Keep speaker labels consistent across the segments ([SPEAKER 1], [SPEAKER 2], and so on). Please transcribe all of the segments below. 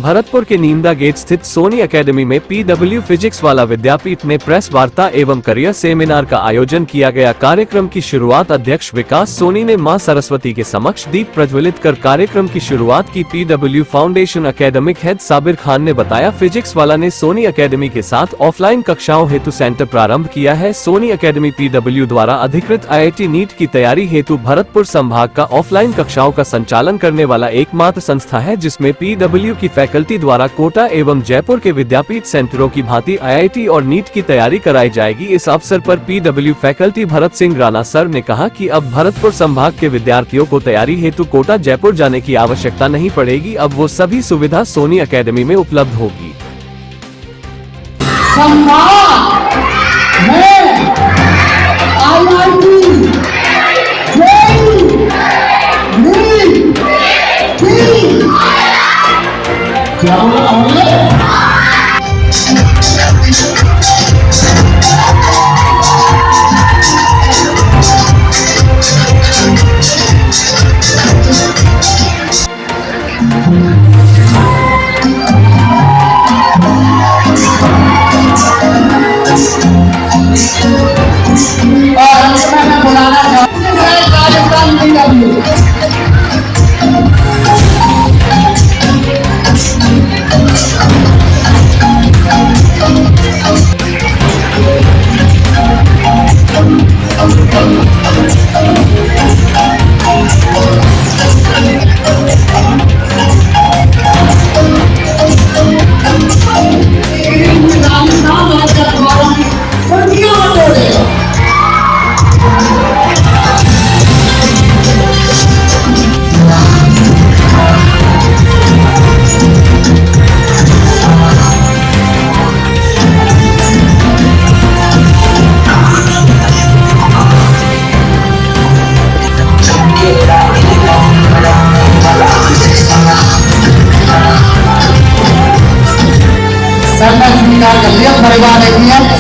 [SPEAKER 1] भरतपुर के नीमदा गेट स्थित सोनी एकेडमी में पीडब्ल्यू फिजिक्स वाला विद्यापीठ में प्रेस वार्ता एवं करियर सेमिनार का आयोजन किया गया। कार्यक्रम की शुरुआत अध्यक्ष विकास सोनी ने मां सरस्वती के समक्ष दीप प्रज्वलित कर कार्यक्रम की शुरुआत की। PW foundation academic head Sabir Khan ने बताया, फिजिक्स वाला ने सोनी एकेडमी के साथ ऑफलाइन कक्षाओं हेतु सेंटर प्रारंभ किया है। सोनी एकेडमी पीडब्ल्यू द्वारा अधिकृत IIT नीट की तैयारी हेतु भरतपुर संभाग का ऑफलाइन कक्षाओं का संचालन करने वाला एकमात्र संस्था है, जिसमें पीडब्ल्यू की फैकल्टी द्वारा कोटा एवं जयपुर के विद्यापीठ सेंटरों की भांति IIT और नीट की तैयारी कराई जाएगी। इस अवसर पर PW faculty Bharat Singh Rana sir ने कहा कि अब भरतपुर संभाग के विद्यार्थियों को तैयारी हेतु कोटा जयपुर जाने की आवश्यकता नहीं पड़ेगी। अब वो सभी सुविधा सोनी एकेडमी में उपलब्ध होगी।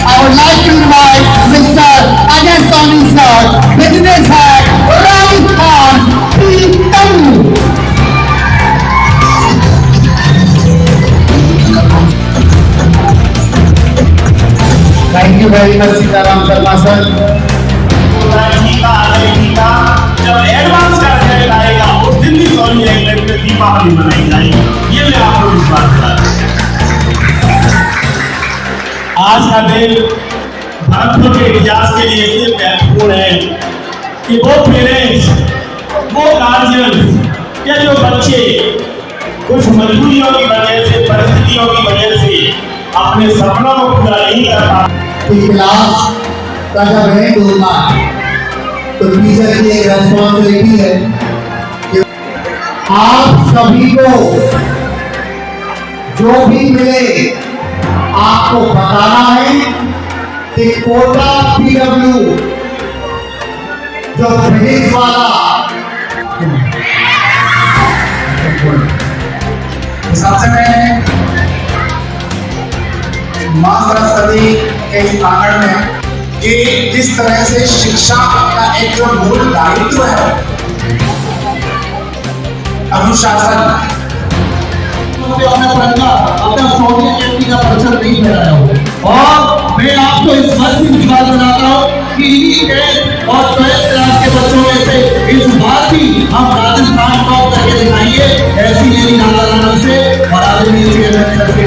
[SPEAKER 2] I would like to invite Mr. Ajay Soni sir, business head, Rajasthan, PW. Thank you very much, Sitaram Sharma sir.
[SPEAKER 3] जब एडवांस का रिजल्ट आएगा उस दिन भी सोनी एकेडमी में दीपावली मनाई जाएगी, ये मैं आपको विश्वास दिलाता हूं। आज का दिन भरतपुर के इतिहास के लिए इतने महत्वपूर्ण है कि वो पेरेंट्स, वो गार्जियन के जो बच्चे कुछ मजबूरियों की वजह से, परिस्थितियों की वजह से अपने सपनों को पूरा नहीं कर पाते।
[SPEAKER 2] क्लास का जब है होता है तो टीचर की एक रिस्पॉन्सिबिलिटी है कि आप सभी को जो भी मिले आपको बताना है कि कोटा पीडब्ल्यू जो फिजिक्स वाला
[SPEAKER 4] सबसे पहले मां सरस्वती के इस आंगन में कि जिस तरह से शिक्षा का एक जो मूल दायित्व है, अनुशासन
[SPEAKER 2] का परिचय नहीं फैलाया हो। और मैं आपको इस बात की विश्वास दिलाता हूँ कि और क्लास के बच्चों में से इस बार भी हम राजस्थान टॉप करके दिखाएंगे। ऐसी मेरी नारायण से और आज मेरी जैसे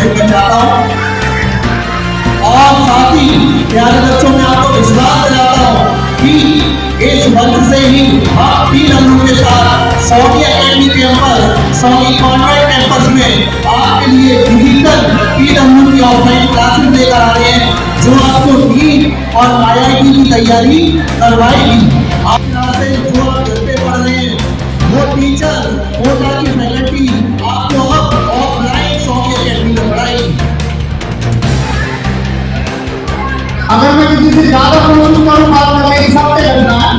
[SPEAKER 2] मैं चाहता हूँ। और साथ ही प्यारे बच्चों में आपको विश्वास दिलाता हूँ कि इस मंच से ही आप पीडब्ल्यू के साथ Soni academy campus, Soni convent campus में आपके लिए डिजिटल पीडब्ल्यू की ऑफलाइन क्लासेस लेकर आ रहे हैं, जो आपको नीट और IIT की तैयारी करवाएगी। आप यहाँ से जो आप घर पे पढ़ रहे हैं, वो टीचर, कोटा की फैकल्टी आपको अब ऑफलाइन सोनी एकेडमी में पढ़ाएगी। अगर मैं किसी से ज्यादा प्रमोशन करूँ बात में मेरी सबसे लगना है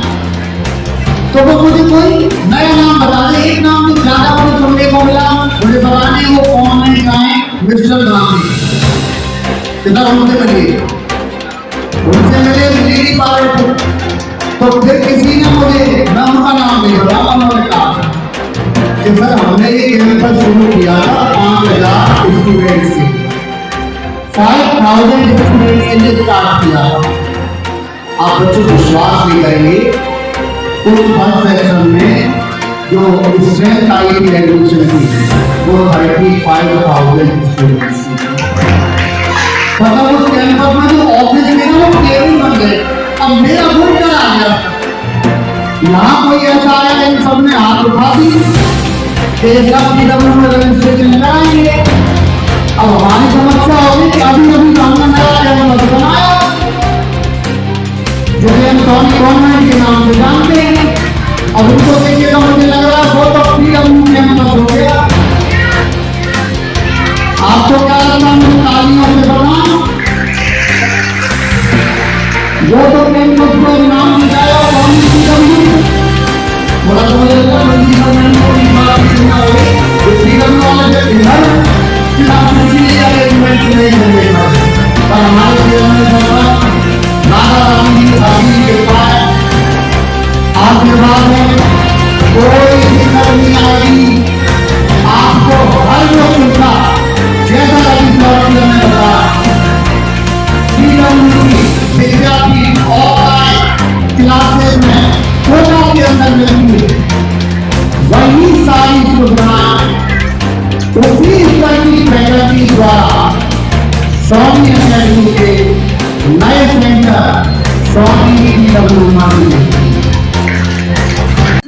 [SPEAKER 2] तो वो मुझे कोई नया नाम बता दे। एक नाम तो ज्यादा मुझे सुनने को मिला, मुझे बताने वो कौन है, क्या है, मिस्टर गांधी। इधर उनसे मिले, मेरी बात तो फिर किसी ने मुझे नाम का नाम नहीं बताया। उन्होंने कहा कि सर हमने ये कैंपस शुरू किया था
[SPEAKER 4] स्टूडेंट्स थे, 5000 स्टूडेंट्स के लिए स्टार्ट किया। आप बच्चों विश्वास नहीं करेंगे, उस फर्स्ट सेक्शन में जो स्ट्रेंथ आई थी एडमिशन की वो 35,000 स्टूडेंट्स थी। मतलब उस कैंपस में जो ऑफिस में ना वो केबिन बन गए। अब मेरा ग्रुप क्या आ गया, यहाँ कोई ऐसा आया इन सबने हाथ उठा दी कि सब PW में रजिस्ट्रेशन कराएंगे। अब हमारी समस्या होगी कि अभी अभी हमने नया कैंपस बनाया जिसे हम सोनी कॉन्वेंट के नाम से जानते हैं। अब उनको देखिएगा, मुझे लग रहा है वो तो PW कैंपस हो गया। आपको क्या लगता है, मुझे तालियों से बनाओ, वो तो कैंपस को नाम दिखाया सोनी PW। थोड़ा तो मुझे लगता है PW को भी बात सुनना होगी, तो PW वाले जो इधर अरेंजमेंट नहीं मिलेगा, पर हमारे राधा रानी की शादी के बाद आशीर्वाद में कोई दिक्कत नहीं आएगी। आपको हर वो सुविधा जैसा अभी सौरभ ने बताया, विद्यार्थी ऑनलाइन क्लासेस में कोटा के अंदर मिलेंगे, वही सारी सुविधाएं उसी स्तर की फैकल्टी द्वारा सोनी अकेडमी के नए सेंटर सोनी PW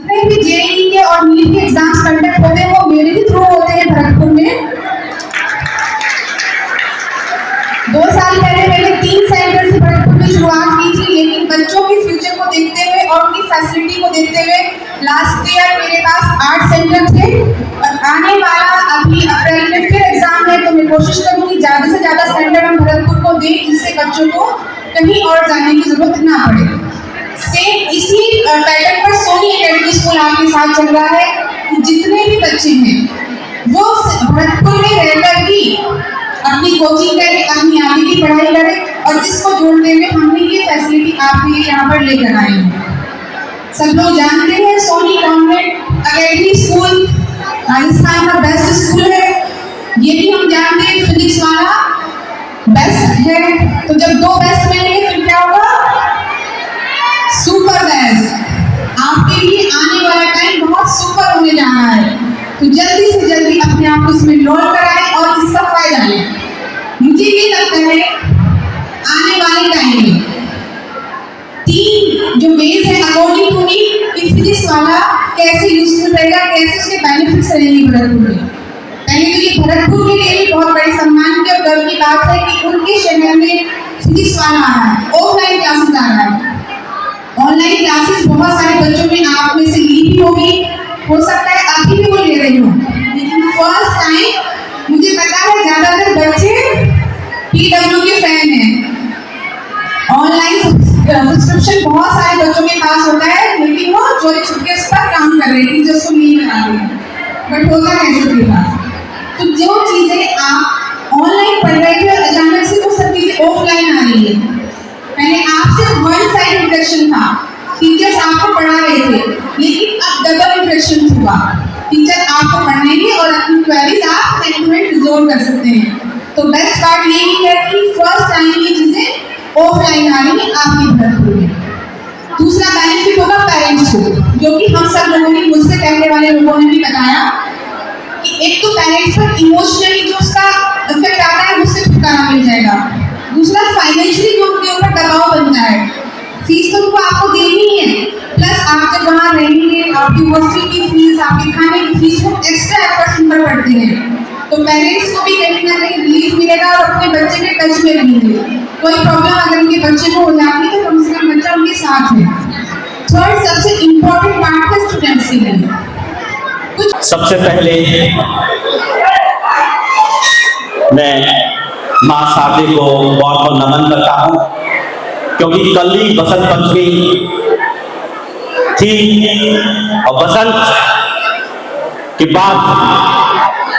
[SPEAKER 4] में
[SPEAKER 5] भी जेईई के और नीट के एग्जाम्स कंडक्ट होते हैं वो मेरे ही थ्रू होते हैं भरतपुर में। 2 साल पहले मैंने 3 सेंटर से भरतपुर में शुरुआत की थी, लेकिन बच्चों के फ्यूचर को देखते हुए और उनकी फैसिलिटी को देखते हुए लास्ट ईयर मेरे पास 8 सेंटर थे। और आने वाला अभी अप्रैल में फिर एग्जाम है, तो मैं कोशिश करूंगी ज़्यादा से ज़्यादा सेंटर हम भरतपुर को दें, जिससे बच्चों को कहीं और जाने की जरूरत ना पड़े। सेम इसी पैटर्न पर सोनी अकेडमी स्कूल आपके साथ चल रहा है कि जितने भी बच्चे हैं वो भरतपुर में रहकर ही अपनी कोचिंग करें, अपनी आगे की पढ़ाई करें, और इसको जोड़ने में हमने ये फैसिलिटी आपके लिए यहाँ पर लेकर आए हैं। सब लोग जानते हैं Soni convent academy school Rajasthan का बेस्ट स्कूल है, ये भी हम जानते हैं फिजिक्स वाला बेस्ट है। तो जब 2 बेस्ट मिलेंगे फिर क्या होगा, सुपर बेस्ट। आपके लिए आने वाला टाइम बहुत सुपर होने जा रहा है, तो जल्दी से जल्दी अपने आप को इसमें इनरोल कराएं और इसका फायदा लें। मुझे ये लगता है आने वाले टाइम में 3 जो वेज है अकॉर्डिंग टू मी कि फिजिक्स वाला कैसे यूजफुल रहेगा, कैसे उसके बेनिफिट्स रहेंगे भरतपुर में। पहले तो ये भरतपुर के लिए भी बहुत बड़े सम्मान की और गर्व की बात है कि उनके शहर में फिजिक्स वाला आ रहा है, ऑफलाइन क्लासेस आ रहा है। ऑनलाइन क्लासेस बहुत सारे बच्चों में आप में से ली भी होगी, हो सकता है अभी भी वो ले रही हो, लेकिन फर्स्ट टाइम मुझे पता है ज़्यादातर बच्चे PW के फैन हैं। ऑनलाइन सब्सक्रिप्शन बहुत सारे बच्चों के पास होता है, लेकिन वो चोरी छुपके उस पर काम कर रही थी, जो उसको नहीं बना रही है, बट होता है सबके पास। तो जो चीज़ें आप ऑनलाइन पढ़ रहे थे और अचानक से वो सब चीज़ें ऑफलाइन आ रही है। पहले आपसे वन साइड इंटरेक्शन था, टीचर्स आपको पढ़ा रहे थे, लेकिन अब डबल इंटरेक्शन हुआ। टीचर आपको पढ़ाएंगे और अपनी क्वेरीज आप एंड टू एंड रिजॉल्व कर सकते हैं। तो बेस्ट पार्ट यही है कि फर्स्ट टाइम ये चीज़ें ऑफलाइन आ रही है आपके भरतपुर में। दूसरा बेनिफिट होगा पेरेंट्स को, जो कि हम सब लोगों ने, मुझसे पहले वाले लोगों ने भी बताया कि एक तो पेरेंट्स पर इमोशनली जो उसका इफेक्ट आता है उससे छुटकारा मिल जाएगा। दूसरा फाइनेंशियली जो उनके ऊपर दबाव बनता है, फीस तो उनको आपको देनी ही है, प्लस आप जब वहाँ रहेंगे आपकी हॉस्टल की फीस, आपके खाने की फीस, वो एक्स्ट्रा एफर्ट्स उन पर पड़ते हैं। तो पेरेंट्स को भी कहीं ना कहीं रिलीफ मिलेगा और अपने बच्चे के टच में रहेंगे। कोई प्रॉब्लम अगर उनके बच्चे को हो जाती है तो कम से कम बच्चा उनके साथ है। थर्ड सबसे इम्पोर्टेंट पार्ट है स्टूडेंट्स के लिए।
[SPEAKER 3] सबसे पहले मैं माँ शारदे को बहुत बहुत नमन करता हूँ, क्योंकि कल ही बसंत पंचमी थी और बसंत के बाद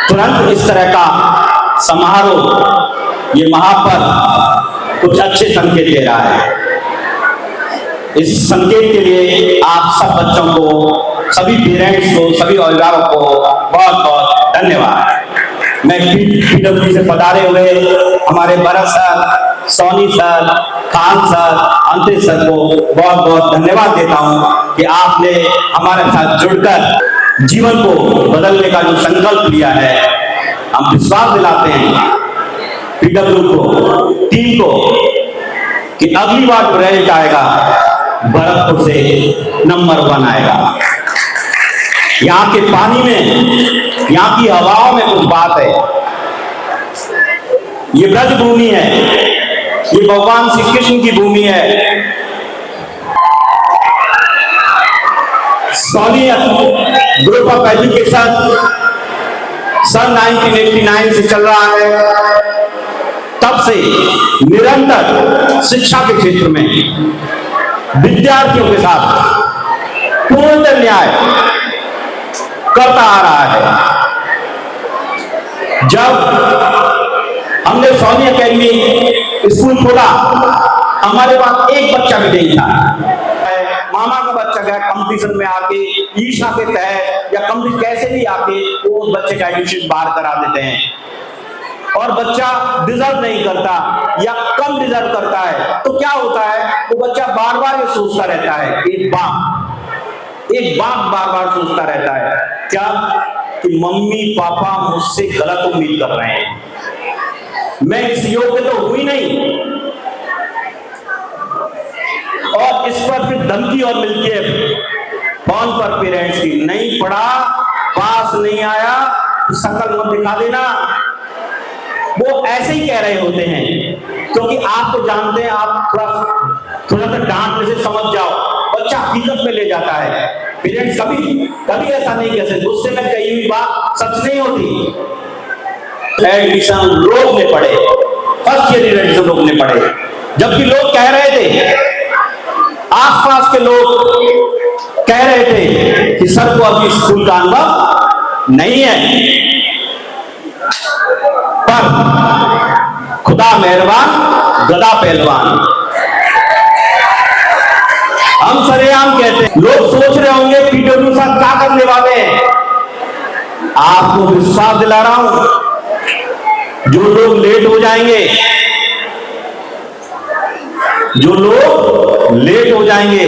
[SPEAKER 3] तुरंत इस तरह का समारोह, ये महापर्व कुछ अच्छे संकेत दे रहा है। इस संकेत के लिए आप सब बच्चों को, सभी पेरेंट्स को, सभी अभिभावकों को बहुत बहुत धन्यवाद। मैं पीडब्ल्यू से पधारे हुए हमारे Bharat sir, Soni sir, Khan sir, Antariksh sir को बहुत बहुत धन्यवाद देता हूं कि आपने हमारे साथ जुड़कर जीवन को बदलने का जो संकल्प लिया है, हम विश्वास दिलाते हैं पीडब्ल्यू को, टीम को, कि अगली बार जो रिजल्ट आएगा भरतपुर से नंबर 1 आएगा। यहाँ के पानी में, यहाँ की हवाओं में कुछ बात है। ये ब्रज भूमि है, ये भगवान श्री कृष्ण की भूमि है। सोनी ग्रुप ऑफ एजुकेशन सन 1989 से चल रहा है। तब से निरंतर शिक्षा के क्षेत्र में विद्यार्थियों के साथ पूर्ण न्याय करता आ रहा है। जब हमने सोनी एकेडमी स्कूल खोला, हमारे पास एक बच्चा भी नहीं था। मामा का बच्चा गया कंपटीशन में आके ईशा के तहत या कंपटीशन कैसे भी आके वो उस बच्चे का एडमिशन बाहर करा देते हैं, और बच्चा डिजर्व नहीं करता या कम डिजर्व करता है तो क्या होता है, वो बच्चा बार बार ये सोचता रहता है। एक बाप बार बार सोचता रहता है क्या, कि मम्मी पापा मुझसे गलत उम्मीद कर रहे हैं, मैं इस योग्य तो हुई नहीं। और इस पर फिर धमकी और मिलती है फोन पर पेरेंट्स की, नहीं पढ़ा, पास नहीं आया, शकल मत दिखा देना। वो ऐसे ही कह रहे होते हैं क्योंकि आप तो जानते हैं, आप थोड़ा सा डांटने से समझ जाओ, बच्चा हकीकत में ले जाता है। पेरेंट्स कभी ऐसा नहीं कह सकते, गुस्से में कही हुई बात सच नहीं होती। एडमिशन रोकने पड़े, फर्स्ट ईयर एडमिशन रोकने पड़े, जबकि लोग कह रहे थे, आसपास के लोग कह रहे थे कि सर को अभी स्कूल का अनुभव नहीं है। पर खुदा मेहरबान, गदा पहलवान। हम सरेआम कहते हैं, लोग सोच रहे होंगे पीडब्ल्यू साहब क्या करने वाले हैं। आपको विश्वास दिला रहा हूं, जो लोग लेट हो जाएंगे,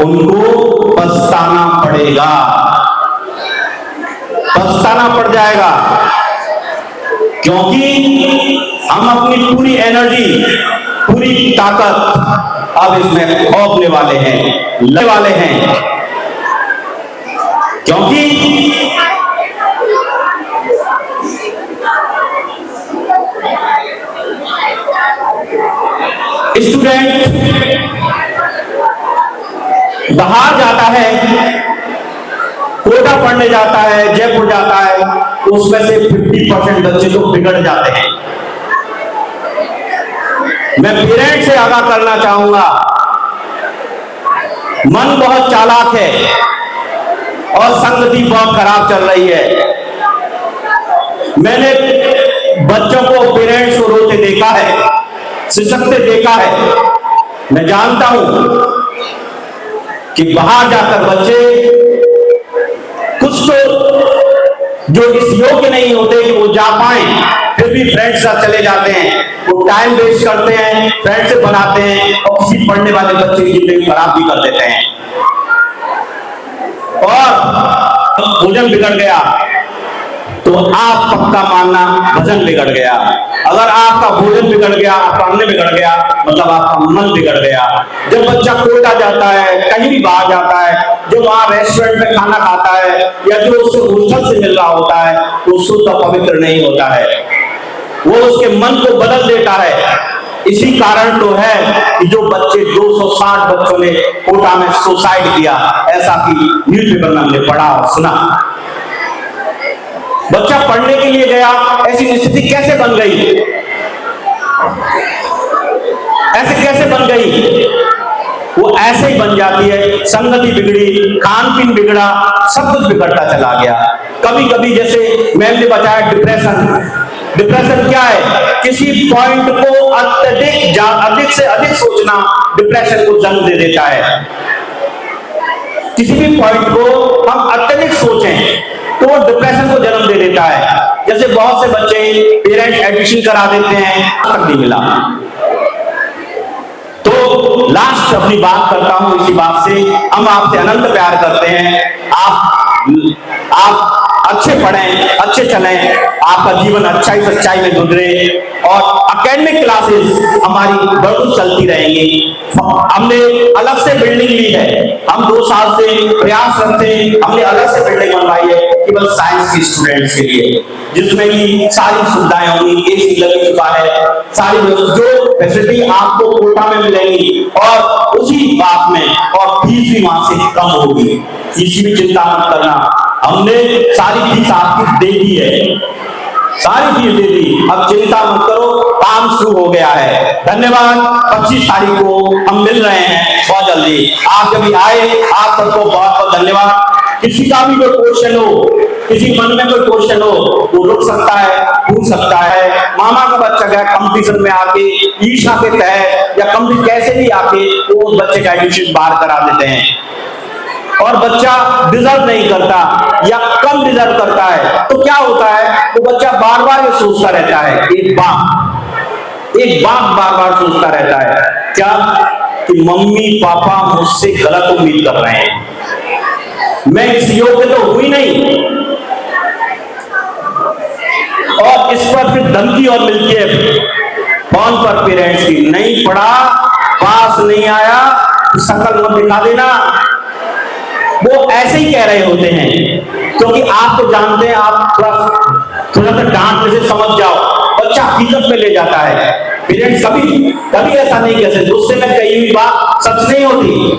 [SPEAKER 3] उनको पछताना पड़ेगा, पछताना पड़ जाएगा, क्योंकि हम अपनी पूरी एनर्जी, पूरी ताकत अब इसमें खोपने वाले हैं, लगने वाले हैं। क्योंकि स्टूडेंट बाहर जाता है, कोटा पढ़ने जाता है, जयपुर जाता है, उसमें से 50% बच्चे तो बिगड़ जाते हैं। मैं पेरेंट्स से आगाह करना चाहूंगा, मन बहुत चालाक है और संगति बहुत खराब चल रही है। मैंने बच्चों को, पेरेंट्स को रोते देखा है, सिसकते देखा है। मैं जानता हूं कि बाहर जाकर बच्चे कुछ तो जो इस योग्य नहीं होते कि वो जा पाए, फिर भी फ्रेंड्स साथ चले जाते हैं, वो टाइम वेस्ट करते हैं, फ्रेंड्स से बनाते हैं और किसी पढ़ने वाले बच्चे की जिंदगी खराब भी कर देते हैं। और भोजन बिगड़ गया तो आप पक्का मानना भजन बिगड़ गया। अगर आपका भोजन बिगड़ गया, आपका अन्न बिगड़ गया, मतलब आपका मन बिगड़ गया। जब बच्चा कोटा जाता है, कहीं भी बाहर जाता है, जो वहां रेस्टोरेंट में खाना खाता है या जो उससे हॉस्टल से मिल रहा होता है, वो शुद्ध और पवित्र नहीं होता है, वो उसके मन को बदल देता है। इसी कारण तो है कि जो बच्चे 260 बच्चों ने कोटा में सुसाइड किया, ऐसा कि न्यूज़पेपर में हमने पढ़ा और सुना। बच्चा पढ़ने के लिए गया, ऐसी स्थिति कैसे बन गई, ऐसे कैसे बन गई? वो ऐसे ही बन जाती है, संगति बिगड़ी, खान पीन बिगड़ा, सब कुछ बिगड़ता चला गया। कभी कभी जैसे मैम ने बताया डिप्रेशन क्या है? किसी पॉइंट को अधिक से अधिक सोचना डिप्रेशन को जन्म दे देता है। किसी भी पॉइंट को हम अत्यधिक सोचें तो वो डिप्रेशन को जन्म दे देता है। बहुत से बच्चे पेरेंट्स एडमिशन करा देते हैं, तक नहीं मिला। तो लास्ट अपनी बात करता हूं इसी बात से, हम आपसे अनंत प्यार करते हैं। आप अच्छे पढ़ें, अच्छे चलें, आपका जीवन अच्छाई सच्चाई में गुजरे और एकेडमिक क्लासेस हमारी बहुत चलती रहेंगी। हमने अलग से बिल्डिंग ली है, हम 2 साल से प्रयास करते हैं, हमने अलग से बिल्डिंग बनवाई है केवल साइंस के स्टूडेंट्स के लिए, जिसमें कि सारी सुविधाएं होंगी, एसी लग चुका है, सारी जो फैसिलिटी आपको कोटा में मिलेगी और उसी बात में, और फीस भी वहां से कम होगी, इसकी भी चिंता मत करना। हमने सारी फीस आपकी दे दी है, सारी फीस दे दी, अब चिंता मत करो, काम शुरू हो गया है। धन्यवाद। 25 तारीख को हम मिल रहे हैं बहुत जल्दी। आप जब आए, आप सबको बहुत बहुत धन्यवाद। किसी का भी कोई क्वेश्चन हो, किसी मन में कोई क्वेश्चन हो, वो रुक सकता है, पूछ सकता है। मामा का बच्चा गया कंपटीशन में आके ईर्ष्या के तहत या कंपटीशन कैसे भी आके वो उस बच्चे का एडमिशन बाहर करा देते हैं, और बच्चा डिजर्व नहीं करता या कम डिजर्व करता है, तो क्या होता है, वो बच्चा बार बार ये सोचता रहता है, एक बाप बार बार सोचता रहता है क्या, कि मम्मी पापा मुझसे गलत उम्मीद कर रहे हैं, मैं इस योग्य तो हुई नहीं, और इस पर फिर धमकी और मिलती है फोन पर पेरेंट्स की, नहीं पढ़ा, पास नहीं आया, शकल मत दिखा देना। वो ऐसे ही कह रहे होते हैं, क्योंकि आप तो जानते हैं, आप थोड़ा सा डांट से समझ जाओ, बच्चा हकीकत में ले जाता है। पेरेंट्स कभी ऐसा नहीं कह सकते, गुस्से में कही हुई बात सच नहीं होती।